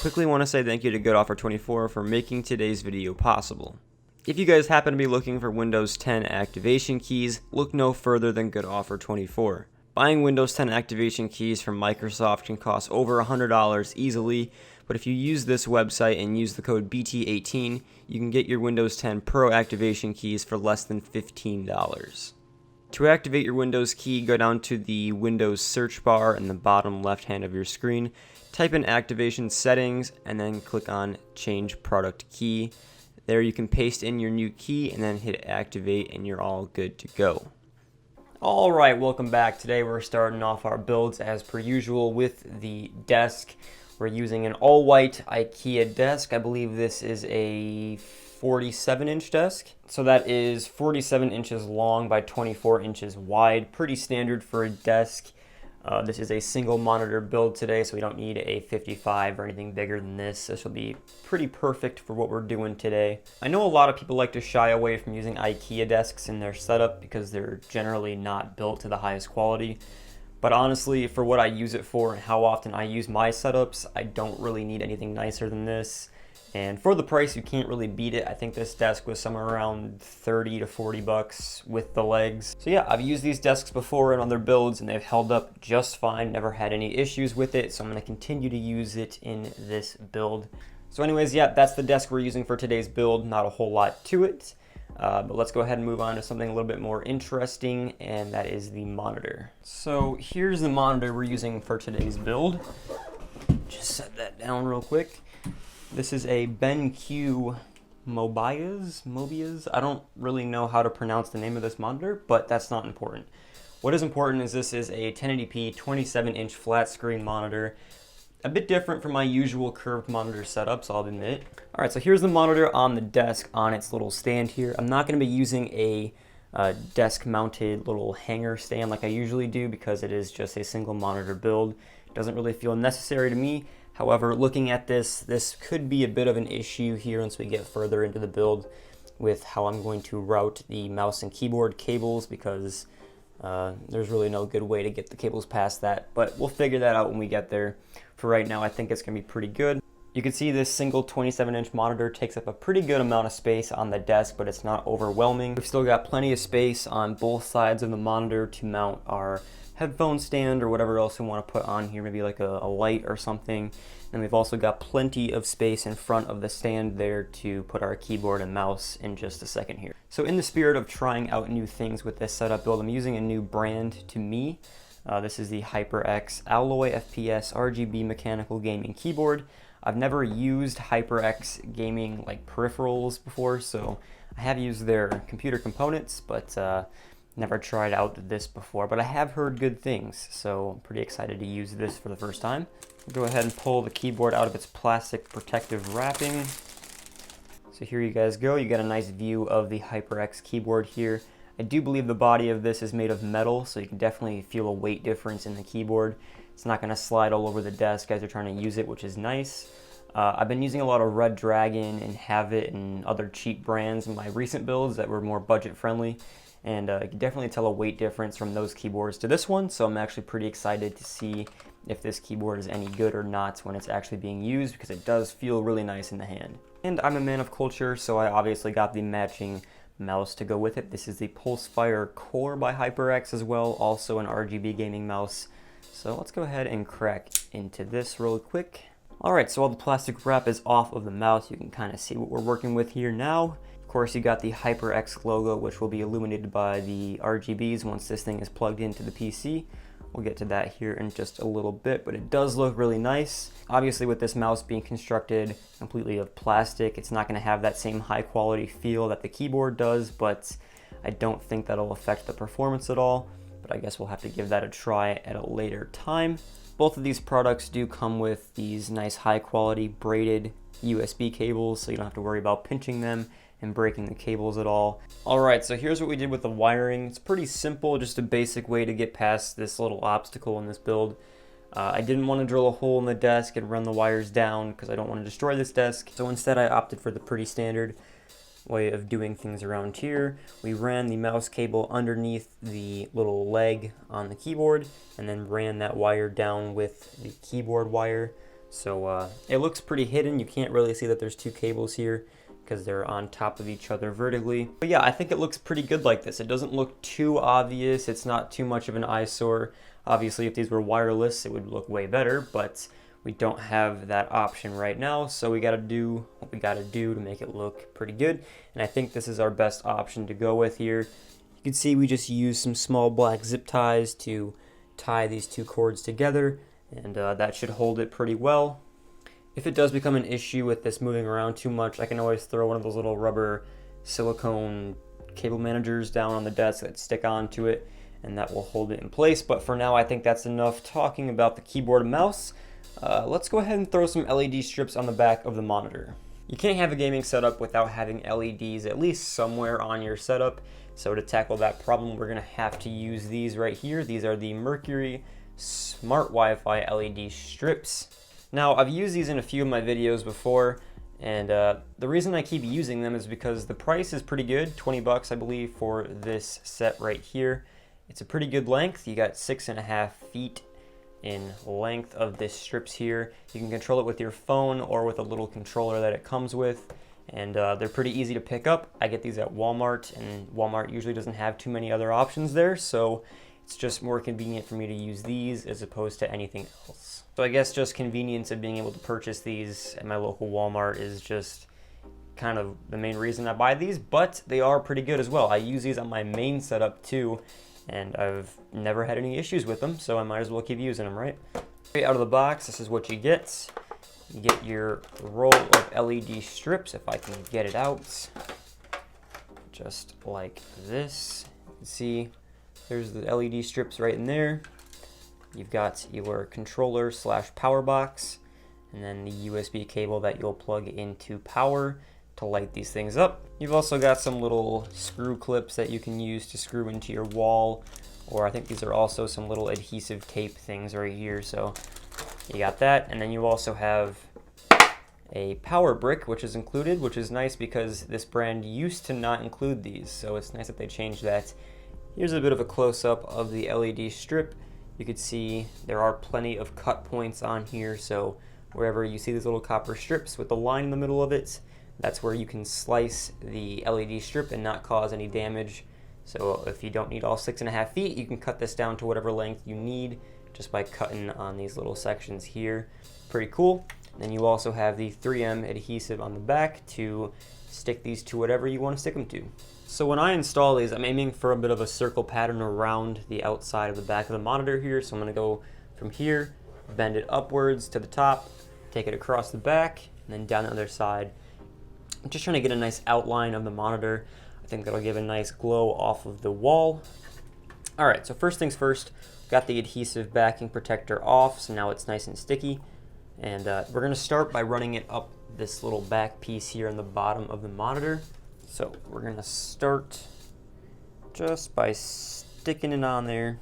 quickly want to say thank you to GoodOffer24 for making today's video possible. If you guys happen to be looking for Windows 10 activation keys, look no further than GoodOffer24. Buying Windows 10 activation keys from Microsoft can cost over $100 easily, but if you use this website and use the code BT18, you can get your Windows 10 Pro activation keys for less than $15. To activate your Windows key, go down to the Windows search bar in the bottom left hand of your screen, type in activation settings, and then click on change product key. There you can paste in your new key and then hit activate and you're all good to go. Alright, welcome back. Today we're starting off our builds as per usual with the desk. We're using an all-white IKEA desk. I believe this is a 47-inch desk. So that is 47 inches long by 24 inches wide. Pretty standard for a desk. This is a single monitor build today, so we don't need a 55 or anything bigger than this. This will be pretty perfect for what we're doing today. I know a lot of people like to shy away from using IKEA desks in their setup because they're generally not built to the highest quality. But honestly, for what I use it for and how often I use my setups, I don't really need anything nicer than this. And for the price, you can't really beat it. I think this desk was somewhere around 30 to 40 bucks with the legs. So yeah, I've used these desks before in other builds and they've held up just fine. Never had any issues with it. So I'm gonna continue to use it in this build. So anyways, yeah, that's the desk we're using for today's build. Not a whole lot to it. But let's go ahead and move on to something a little bit more interesting, and that is the monitor. So here's the monitor we're using for today's build. Just set that down real quick. This is a BenQ Mobius. I don't really know how to pronounce the name of this monitor, but that's not important. What is important is this is a 1080p 27-inch flat screen monitor. A bit different from my usual curved monitor setups, I'll admit. All right, so here's the monitor on the desk on its little stand here. I'm not going to be using a desk-mounted little hanger stand like I usually do because it is just a single monitor build. It doesn't really feel necessary to me. However, looking at this could be a bit of an issue here once we get further into the build with how I'm going to route the mouse and keyboard cables because there's really no good way to get the cables past that. But we'll figure that out when we get there. For right now, I think it's going to be pretty good. You can see this single 27-inch monitor takes up a pretty good amount of space on the desk, but it's not overwhelming. We've still got plenty of space on both sides of the monitor to mount our headphone stand or whatever else we want to put on here, maybe like a light or something. And we've also got plenty of space in front of the stand there to put our keyboard and mouse in just a second here. So in the spirit of trying out new things with this setup build, I'm using a new brand to me. This is the HyperX Alloy FPS RGB mechanical gaming keyboard. I've never used HyperX gaming like peripherals before, so I have used their computer components, but never tried out this before. But I have heard good things, so I'm pretty excited to use this for the first time. I'll go ahead and pull the keyboard out of its plastic protective wrapping. So here you guys go. You get a nice view of the HyperX keyboard here. I do believe the body of this is made of metal, so you can definitely feel a weight difference in the keyboard. It's not going to slide all over the desk as you're trying to use it, which is nice. I've been using a lot of Red Dragon and Have It and other cheap brands in my recent builds that were more budget friendly, and you can definitely tell a weight difference from those keyboards to this one, so I'm actually pretty excited to see if this keyboard is any good or not when it's actually being used, because it does feel really nice in the hand. And I'm a man of culture, so I obviously got the matching mouse to go with it. This is the Pulsefire Core by HyperX as well, also an RGB gaming mouse. So let's go ahead and crack into this real quick. Alright, so all the plastic wrap is off of the mouse. You can kind of see what we're working with here now. Of course, you got the HyperX logo, which will be illuminated by the RGBs once this thing is plugged into the PC. We'll get to that here in just a little bit, but it does look really nice. Obviously, with this mouse being constructed completely of plastic, it's not going to have that same high quality feel that the keyboard does, but I don't think that'll affect the performance at all. But I guess we'll have to give that a try at a later time. Both of these products do come with these nice high quality braided USB cables, so you don't have to worry about pinching them and breaking the cables at all. Alright, so here's what we did with the wiring. It's pretty simple, just a basic way to get past this little obstacle in this build. I didn't want to drill a hole in the desk and run the wires down because I don't want to destroy this desk. So instead I opted for the pretty standard way of doing things around here. We ran the mouse cable underneath the little leg on the keyboard and then ran that wire down with the keyboard wire. So it looks pretty hidden. You can't really see that there's two cables here because they're on top of each other vertically. But yeah, I think it looks pretty good like this. It doesn't look too obvious. It's not too much of an eyesore. Obviously, if these were wireless, it would look way better, but we don't have that option right now, so we gotta do what we gotta do to make it look pretty good. And I think this is our best option to go with here. You can see we just use some small black zip ties to tie these two cords together, and that should hold it pretty well. If it does become an issue with this moving around too much, I can always throw one of those little rubber silicone cable managers down on the desk that stick onto it, and that will hold it in place. But for now, I think that's enough talking about the keyboard and mouse. Let's go ahead and throw some LED strips on the back of the monitor. You can't have a gaming setup without having LEDs at least somewhere on your setup. So to tackle that problem, we're gonna have to use these right here. These are the Mercury Smart Wi-Fi LED strips. Now, I've used these in a few of my videos before, and the reason I keep using them is because the price is pretty good, 20 bucks I believe for this set right here. It's a pretty good length. You got 6.5 feet in length of this strips here. You can control it with your phone or with a little controller that it comes with, and they're pretty easy to pick up. I get these at Walmart, and Walmart usually doesn't have too many other options there, so it's just more convenient for me to use these as opposed to anything else. So I guess just convenience of being able to purchase these at my local Walmart is just kind of the main reason I buy these, but they are pretty good as well. I use these on my main setup too, and I've never had any issues with them, so I might as well keep using them, right? Straight out of the box, this is what you get. You get your roll of LED strips, if I can get it out, just like this. You can see there's the LED strips right in there. You've got your controller / power box, and then the USB cable that you'll plug into power to light these things up. You've also got some little screw clips that you can use to screw into your wall, or I think these are also some little adhesive tape things right here. So you got that, and then you also have a power brick, which is included, which is nice because this brand used to not include these, so it's nice that they changed that. Here's a bit of a close-up of the LED strip. You can see there are plenty of cut points on here, so wherever you see these little copper strips with the line in the middle of it, that's where you can slice the LED strip and not cause any damage. So if you don't need all 6.5 feet, you can cut this down to whatever length you need just by cutting on these little sections here. Pretty cool. Then you also have the 3M adhesive on the back to stick these to whatever you want to stick them to. So when I install these, I'm aiming for a bit of a circle pattern around the outside of the back of the monitor here. So I'm going to go from here, bend it upwards to the top, take it across the back, and then down the other side. I'm just trying to get a nice outline of the monitor. I think that'll give a nice glow off of the wall. All right, so first things first, got the adhesive backing protector off, so now it's nice and sticky. And we're gonna start by running it up this little back piece here on the bottom of the monitor. So we're gonna start just by sticking it on there,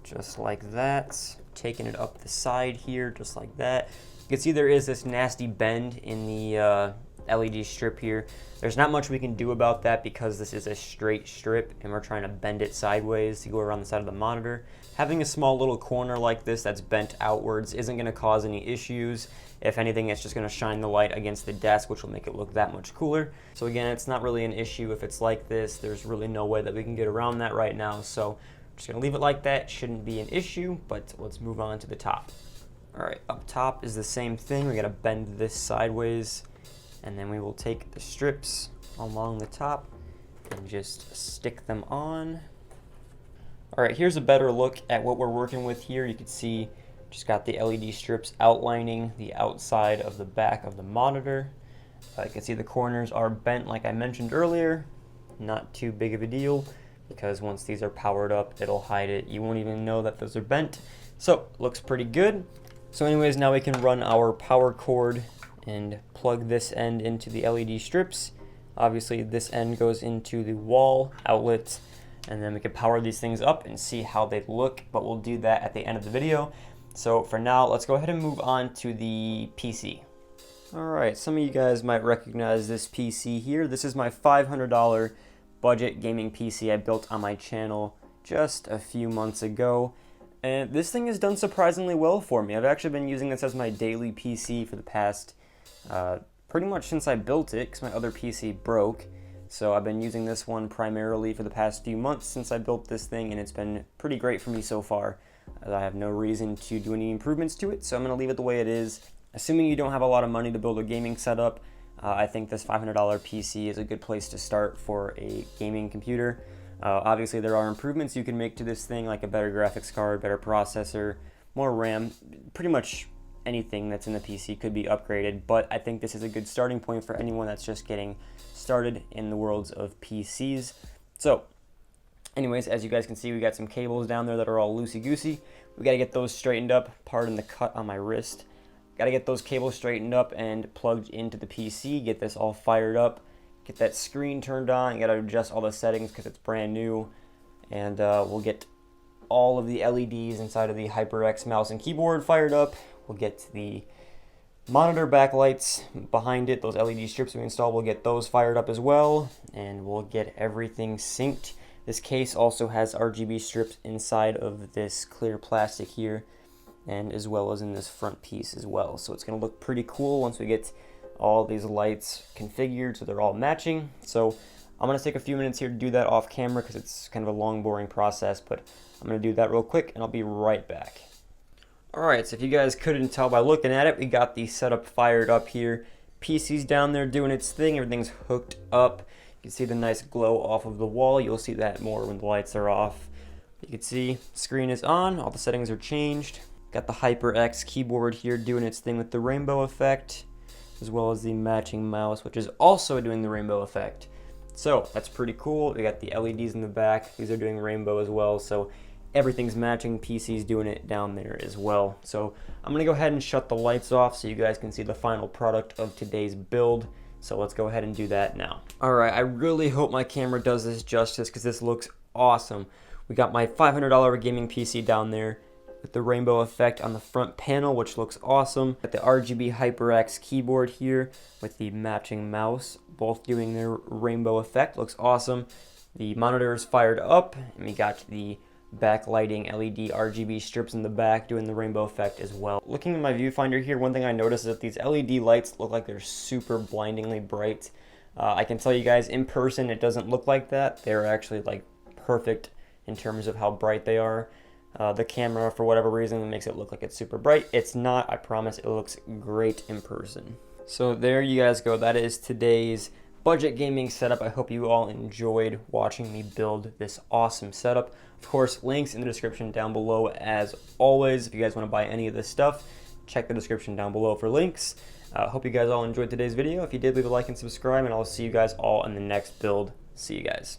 just like that. Taking it up the side here, just like that. You can see there is this nasty bend in the LED strip here. There's not much we can do about that because this is a straight strip and we're trying to bend it sideways to go around the side of the monitor. Having a small little corner like this that's bent outwards isn't going to cause any issues. If anything, it's just going to shine the light against the desk, which will make it look that much cooler. So again, it's not really an issue if it's like this. There's really no way that we can get around that right now. So I'm just going to leave it like that. Shouldn't be an issue, but let's move on to the top. All right, up top is the same thing. We got to bend this sideways, and then we will take the strips along the top and just stick them on. All right, here's a better look at what we're working with here. You can see just got the LED strips outlining the outside of the back of the monitor. You can see the corners are bent like I mentioned earlier. Not too big of a deal because once these are powered up, it'll hide it. You won't even know that those are bent. So looks pretty good. So anyways, now we can run our power cord and plug this end into the LED strips. Obviously this end goes into the wall outlet, and then we can power these things up and see how they look, but we'll do that at the end of the video. So for now, let's go ahead and move on to the PC. All right, some of you guys might recognize this PC here. This is my $500 budget gaming PC I built on my channel just a few months ago. And this thing has done surprisingly well for me. I've actually been using this as my daily PC for the past, pretty much since I built it, because my other PC broke. So I've been using this one primarily for the past few months since I built this thing, and it's been pretty great for me so far. I have no reason to do any improvements to it, so I'm going to leave it the way it is. Assuming you don't have a lot of money to build a gaming setup, I think this $500 PC is a good place to start for a gaming computer. Obviously there are improvements you can make to this thing, like a better graphics card, better processor, more RAM. Pretty much anything that's in the PC could be upgraded, but I think this is a good starting point for anyone that's just getting started in the worlds of PCs. So anyways, as you guys can see, we got some cables down there that are all loosey-goosey. We got to get those straightened up. Pardon the cut on my wrist. Got to get those cables straightened up and plugged into the PC, get this all fired up, get that screen turned on. Got to adjust all the settings because it's brand new, and we'll get all of the LEDs inside of the HyperX mouse and keyboard fired up. We'll get the monitor backlights behind it, those LED strips we installed, we'll get those fired up as well, and we'll get everything synced. This case also has RGB strips inside of this clear plastic here, and as well as in this front piece as well. So it's going to look pretty cool once we get all these lights configured so they're all matching. So I'm going to take a few minutes here to do that off camera because it's kind of a long, boring process, but I'm going to do that real quick and I'll be right back. Alright, so if you guys couldn't tell by looking at it, we got the setup fired up here. PC's down there doing its thing, everything's hooked up. You can see the nice glow off of the wall. You'll see that more when the lights are off. You can see screen is on, all the settings are changed. Got the HyperX keyboard here doing its thing with the rainbow effect, as well as the matching mouse, which is also doing the rainbow effect. So that's pretty cool. We got the LEDs in the back. These are doing rainbow as well, so everything's matching. PC's doing it down there as well. So I'm gonna go ahead and shut the lights off so you guys can see the final product of today's build. So let's go ahead and do that now. Alright, I really hope my camera does this justice because this looks awesome. We got my $500 gaming PC down there with the rainbow effect on the front panel, which looks awesome. Got the RGB HyperX keyboard here with the matching mouse, both doing their rainbow effect. Looks awesome. The monitor is fired up, and we got the backlighting LED RGB strips in the back doing the rainbow effect as well. Looking at my viewfinder here, one thing I noticed is that these LED lights look like they're super blindingly bright. I can tell you guys in person it doesn't look like that. They're actually like perfect in terms of how bright they are. The camera, for whatever reason, makes it look like it's super bright. It's not, I promise. It looks great in person. So there you guys go. That is today's budget gaming setup. I hope you all enjoyed watching me build this awesome setup. Of course, links in the description down below as always. If you guys want to buy any of this stuff, check the description down below for links. Hope you guys all enjoyed today's video. If you did, leave a like and subscribe, and I'll see you guys all in the next build. See you guys.